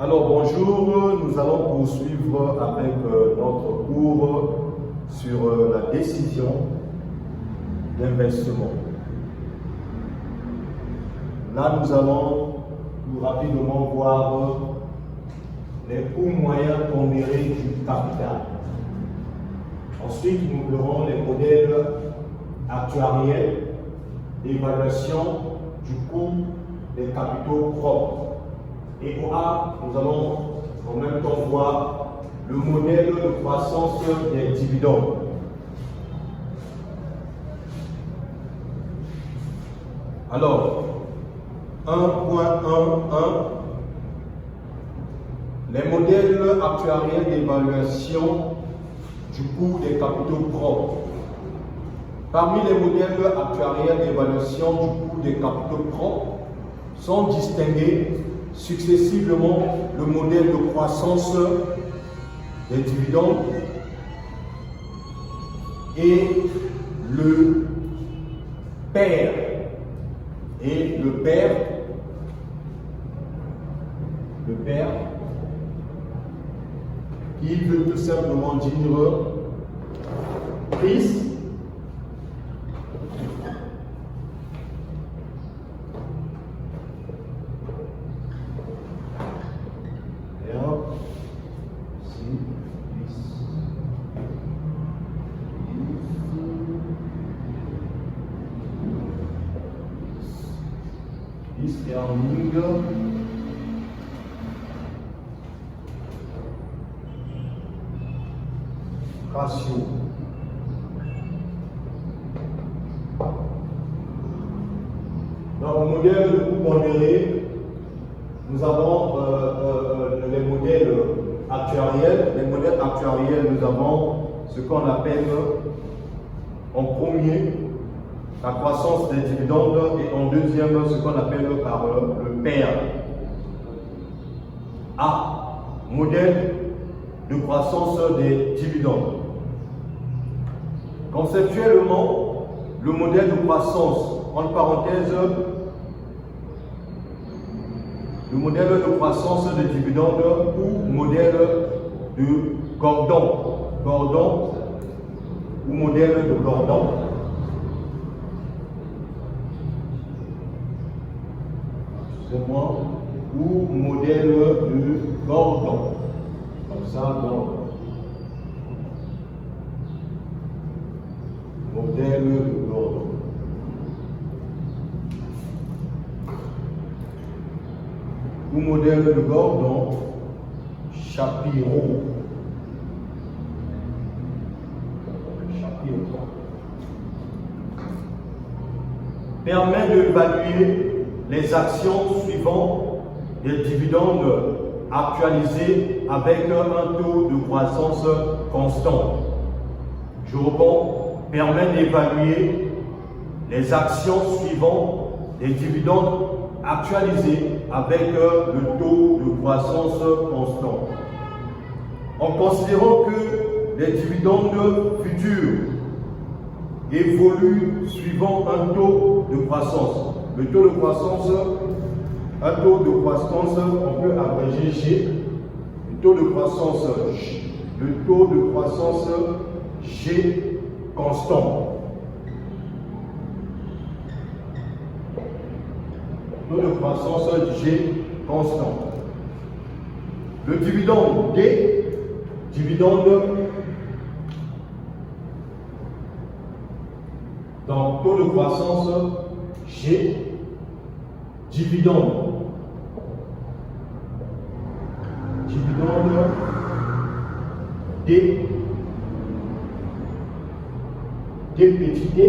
Alors bonjour, nous allons poursuivre avec notre cours sur la décision d'investissement. Là, nous allons tout rapidement voir les coûts moyens pondérés du capital. Ensuite, nous verrons les modèles actuariels d'évaluation du coût des capitaux propres. Et au A, nous allons en même temps voir le modèle de croissance des dividendes. Alors, 1.1.1, les modèles actuariels d'évaluation du coût des capitaux propres. Parmi les modèles actuariels d'évaluation du coût des capitaux propres sont distingués successivement le modèle de croissance des dividendes et le PER. Et le PER, qui veut tout simplement dire prise et en ligne ratio. Dans le modèle de coût pondéré, nous avons les modèles actuariels. Les modèles actuariels, nous avons ce qu'on appelle en premier la croissance des dividendes et en deuxième ce qu'on appelle par le PER. A. Modèle de croissance des dividendes. Conceptuellement, le modèle de croissance, entre parenthèses, le modèle de croissance des dividendes ou modèle de Gordon ou modèle de Gordon. Ou modèle de Gordon. Comme ça, donc. Modèle de Gordon. Ou modèle de Gordon, Shapiro. Permet d'évaluer les actions suivant des dividendes actualisés avec un taux de croissance constant. Je reprends, permet d'évaluer les actions suivant des dividendes actualisés avec le taux de croissance constant. En considérant que les dividendes futurs évoluent suivant un taux de croissance. Le taux de croissance, un taux de croissance, on peut abréger G. Le taux de croissance G constant. Taux de croissance G constant. Le dividende D, donc taux de croissance G, dividende D, petit d,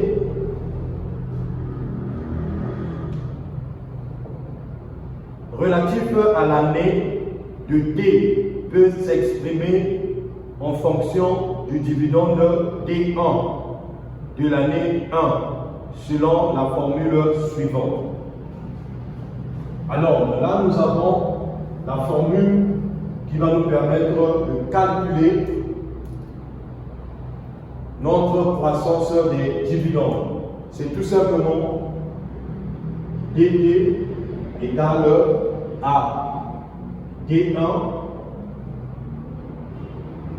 relatif à l'année de D peut s'exprimer en fonction du dividende D1 de l'année 1 selon la formule suivante. Alors là, nous avons la formule qui va nous permettre de calculer notre croissance des dividendes. C'est tout simplement DD égale A D1,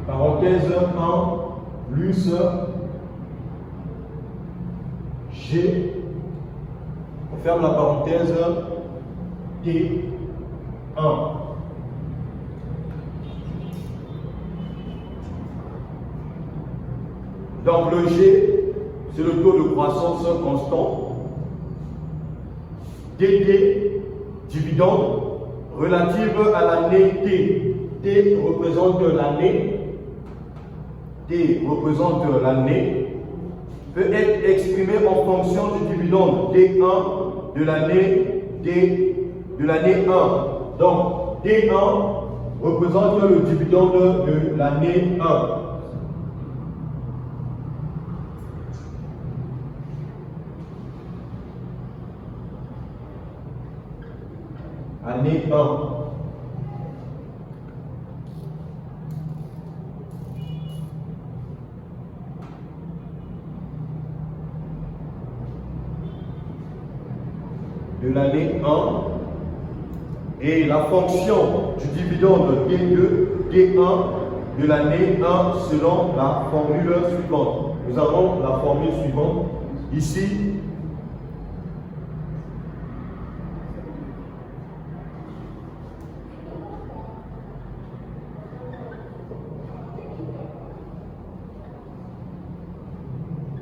parenthèse 1, plus G, on ferme la parenthèse, T1. Donc le G, c'est le taux de croissance constant. DD, dividende, relative à l'année T. T représente l'année. T représente l'année. Peut être exprimé en fonction du dividende D1 de l'année D de l'année 1. Donc D1 représente le dividende de l'année 1. Année 1. De l'année 1 et la fonction du dividende D2, D1 de l'année 1 selon la formule suivante. Nous avons la formule suivante ici.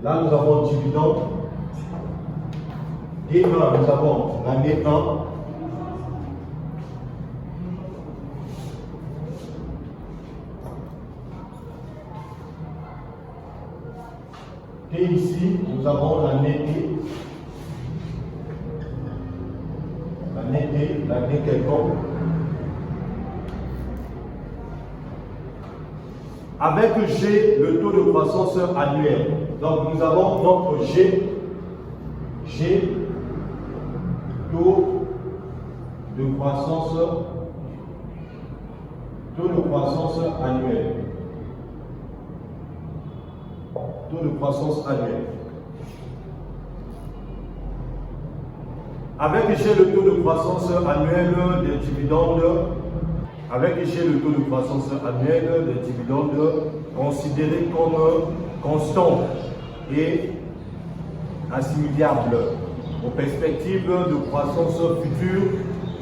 Là, nous avons dividende. D1, nous avons l'année 1. Et ici, nous avons l'année T. L'année T, l'année quelconque. Avec G, le taux de croissance annuel. Donc, nous avons notre G, taux de croissance annuel. Taux de croissance annuel. Avec G, le taux de croissance annuel des dividendes. Avec G, le taux de croissance annuel des dividendes considérés comme constant et assimilable aux perspectives de croissance future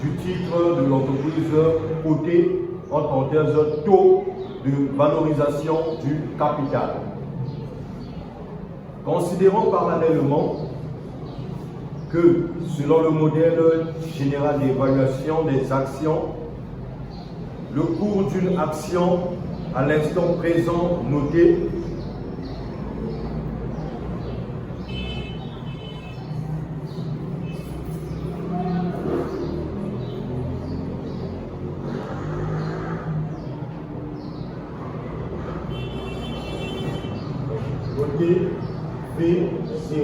du titre de l'entreprise cotée en parenthèse taux de valorisation du capital. Considérons parallèlement que selon le modèle général d'évaluation des actions, le cours d'une action à l'instant présent noté V0.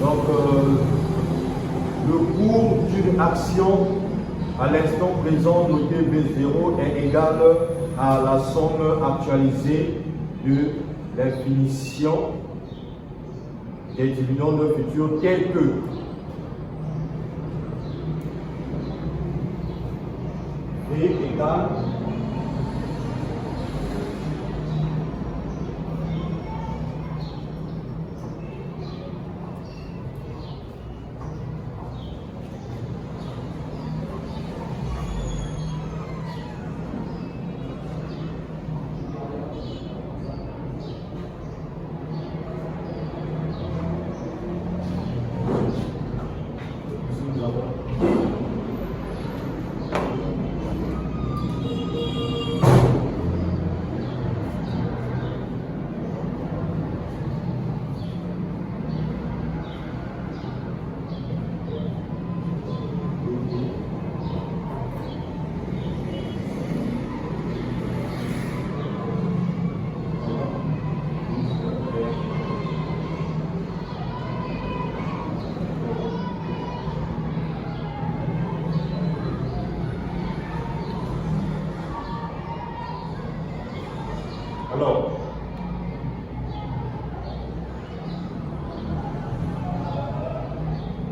Donc, le cours d'une action à l'instant présent noté V0 est égal à la somme actualisée de l'infinition des dividendes futurs tels que V égale Alors,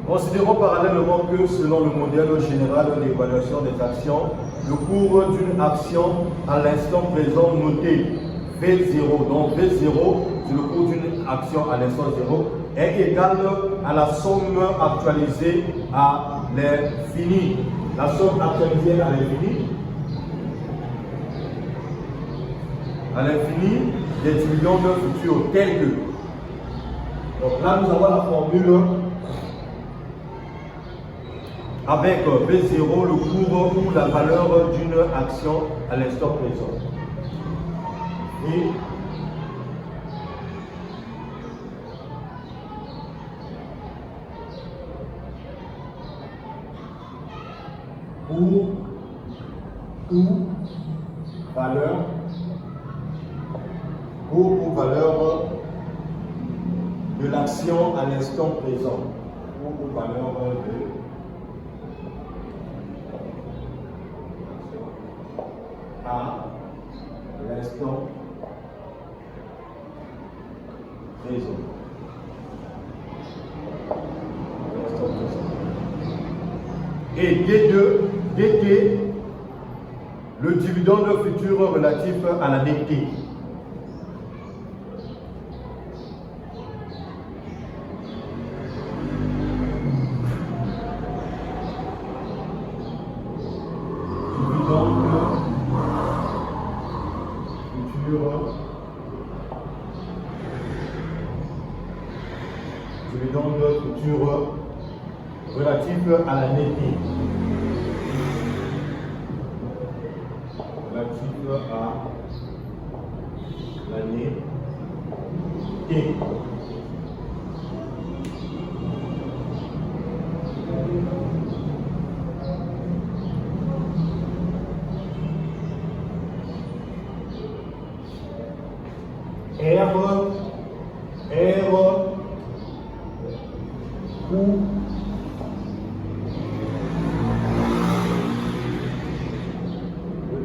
considérons parallèlement que selon le modèle général d'évaluation des actions, le cours d'une action à l'instant présent noté V0, donc V0, c'est le cours d'une action à l'instant 0, est égal à la somme actualisée à l'infini. La somme actualisée à l'infini des dividendes futurs tels que. Donc là, nous avons la formule avec V0, le cours ou la valeur d'une action à l'instant présent. Et cours ou valeur de l'action à l'instant présent. Cours ou valeur de à l'instant présent. Et DT, le dividende futur relatif à l'année T. Dividende futur relatif à l'année T. Relatif à l'année T.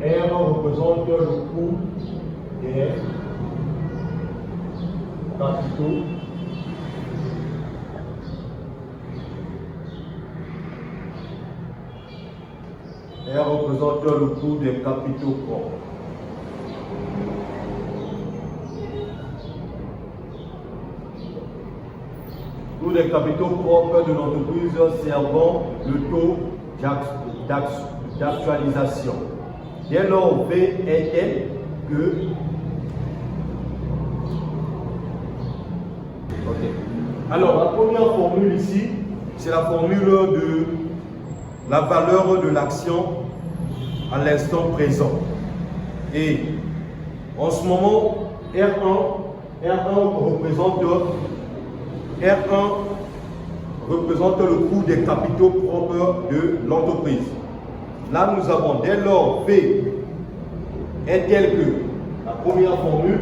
R représente le coût des capitaux R représente le coût des capitaux propres. Coût des capitaux propres de l'entreprise servant le taux d'actualisation. Dès lors, V est tel que. Alors, la première formule ici, c'est la formule de la valeur de l'action à l'instant présent. Et en ce moment, R1 représente le coût des capitaux propres de l'entreprise. Là, nous avons dès lors V est tel que la première formule.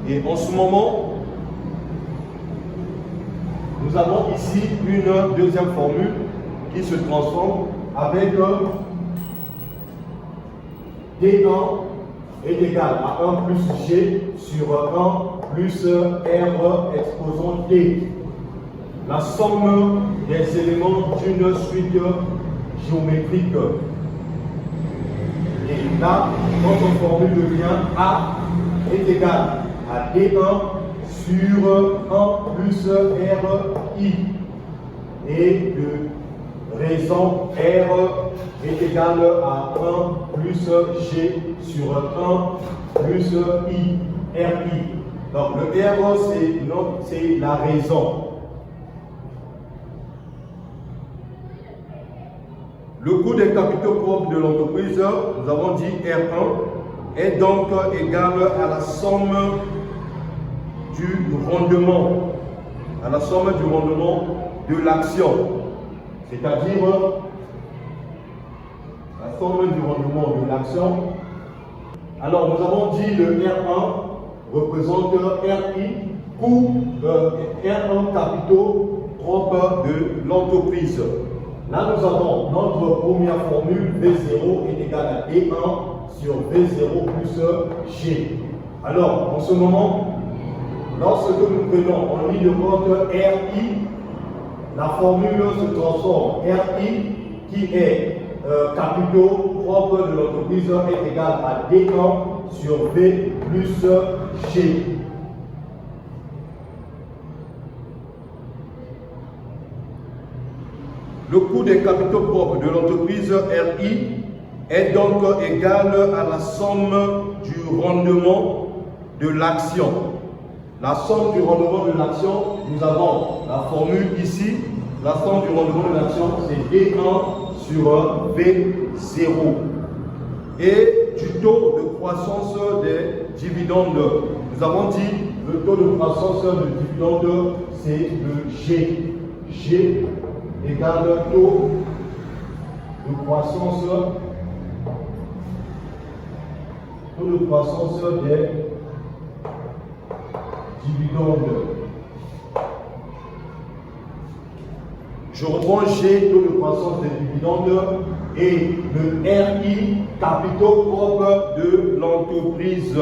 Et en ce moment, nous avons ici une deuxième formule qui se transforme avec D1 est égal à 1 plus G sur 1 plus R exposant T. La somme des éléments d'une suite géométrique. Et là, notre formule devient A est égal à D1 sur 1 plus RI. Et de raison R est égal à 1 plus G sur 1 plus I, RI. Donc le R, c'est la raison. Le coût des capitaux propres de l'entreprise, nous avons dit R1, est donc égal à la somme du rendement, de l'action, c'est-à-dire la somme du rendement de l'action. Alors nous avons dit le R1 représente RI, coût R1 capitaux propres de l'entreprise. Là, nous avons notre première formule, V0 est égal à D1 sur V0 plus G. Alors, en ce moment, lorsque nous prenons en ligne de compte RI, la formule se transforme. RI, qui est capitaux propres de l'entreprise, est égal à D1 sur V plus G. Le coût des capitaux propres de l'entreprise RI est donc égal à la somme du rendement de l'action. La somme du rendement de l'action, nous avons la formule ici. La somme du rendement de l'action, c'est D1 sur V0. Et du taux de croissance des dividendes, nous avons dit le taux de croissance des dividendes, c'est le G. G égale taux de croissance des dividendes. Je reprends G, taux de croissance des dividendes, et le RI, capitaux propres de l'entreprise.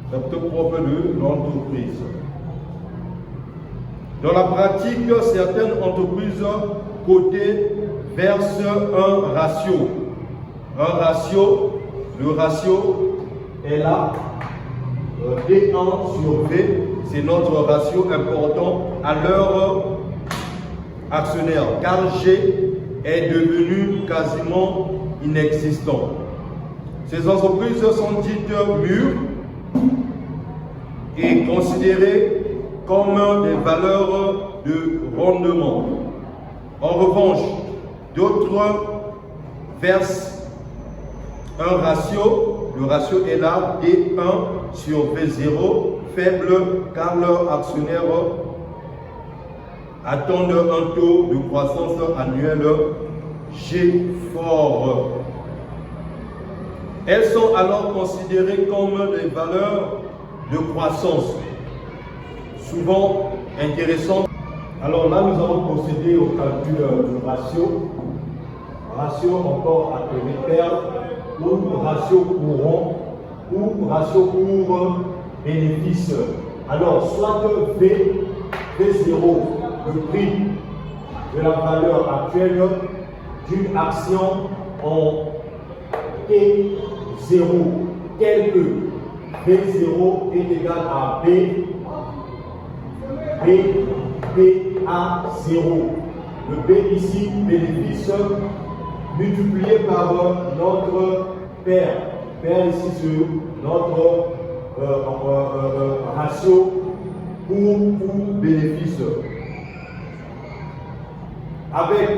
Capitaux propres de l'entreprise. Dans la pratique, certaines entreprises cotées versent un ratio. Le ratio est là, D1 sur V, c'est notre ratio important à leur actionnaire, car G est devenu quasiment inexistant. Ces entreprises sont dites mûres et considérées comme des valeurs de rendement. En revanche, d'autres versent un ratio, le ratio est là, D1 sur V0, faible car leurs actionnaires attendent un taux de croissance annuel G fort. Elles sont alors considérées comme des valeurs de croissance, souvent intéressantes. Alors là, nous allons procéder au calcul du ratio. Ratio encore appelé pair, ou ratio courant, ou ratio cours bénéfice. Alors, soit V0, le prix de la valeur actuelle d'une action en T0, tel que V0 est égal à BA0. Le B ici, bénéfice, multiplié par notre pair. Pair ici sur notre ratio coût bénéfice. Avec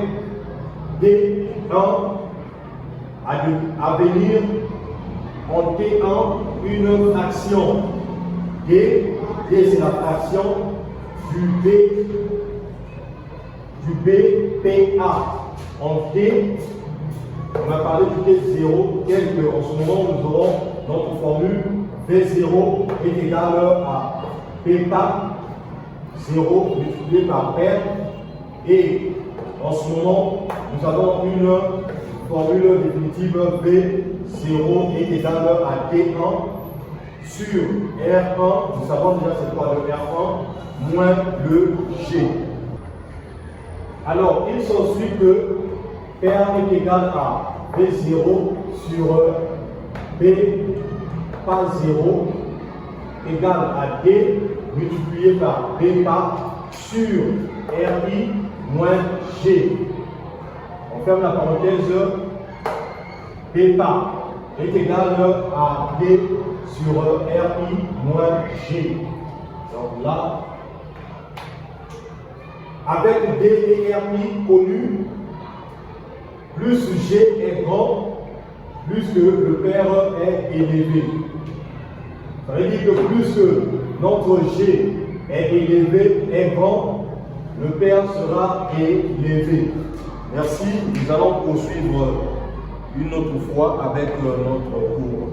D1 à venir en T1 une fraction. D c'est la fraction du BPA. En T, on a parlé du T0, tel que en ce moment nous aurons notre formule V0 est égal à bêta 0 multiplié par pair. Et en ce moment, nous avons une formule définitive V0 est égal à D1 sur R1. Nous savons déjà c'est quoi le R1 moins le G. Alors, il s'ensuit que R est égal à V0 sur B pas 0 égal à D multiplié par B pas sur RI moins G. On ferme la parenthèse. B pas est égal à D sur RI moins G. Donc là, avec D et RI connus, plus G est grand, plus que le pair est élevé. Ça veut dire que plus que notre G est élevé, est grand, le pair sera élevé. Merci, nous allons poursuivre une autre fois avec notre cours.